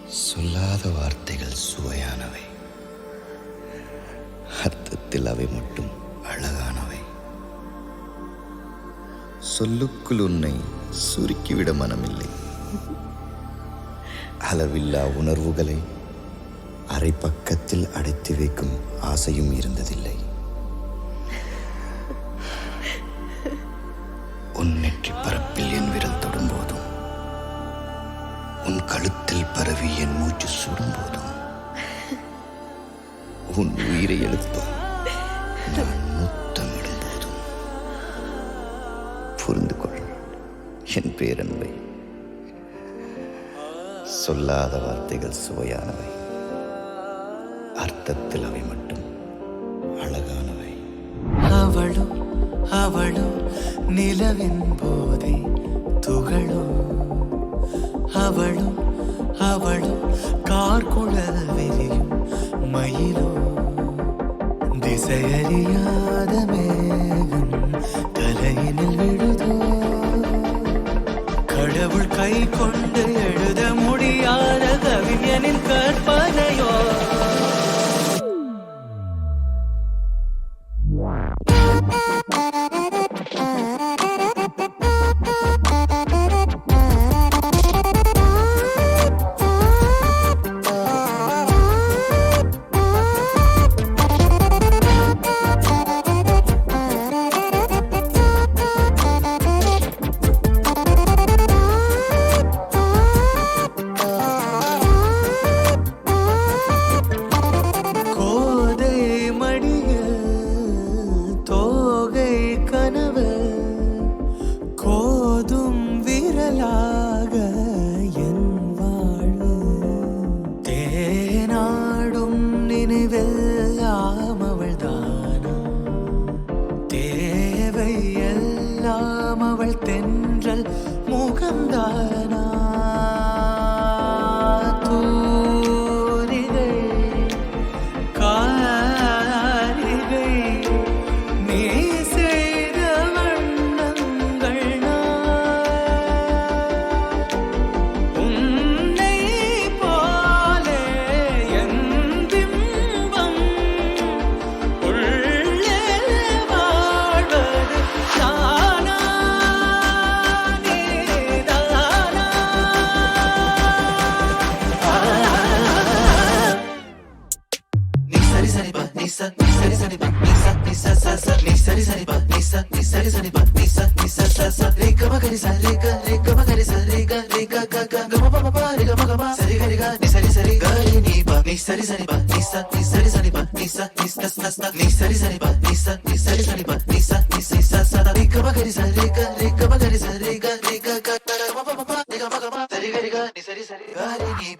சொல்லாத வார்த்தைகள் சுவையானவை, அர்த்தத்தில் அவை மட்டும் அழகானவை. சொல்லுக்குள் உன்னை சுருக்கிவிட மனமில்லை. அளவில்லா உணர்வுகளை அரை பக்கத்தில் அடைத்து வைக்கும் ஆசையும் இருந்ததில்லை. உன் நெற்றி பரப்பில் என் விரல் தொடும்போதும், உன் கழுத்தில் பரவி என் மூச்சு சுடும்போதும், உன் உயிரை எழுப்ப நான் முத்தமிடும் போதும் புரிந்து கொள் என் பேரன்பை. சொல்லாத வார்த்தைகள் சுவையானவை, அர்த்தத்தில் அவை மட்டும் அழகானவை. அவளோ அவளோ நிலவின் போதை துகளோ, அவளோ அவளோ கார்குழல் விரியும் மயிலோ, திசையறியாத மேகம் தலையினில் விழுதோ, கடவுள் கை கொண்டு எழுத முடியாத கவிஞனின் கற்பனையோ. கோதும் விரலாக என் வாழ்வு, தேனாடும் நினைவெல்லாம் அவள் தானா, தேவை எல்லாம் அவள் தென்றல் முகம்தானா. Ni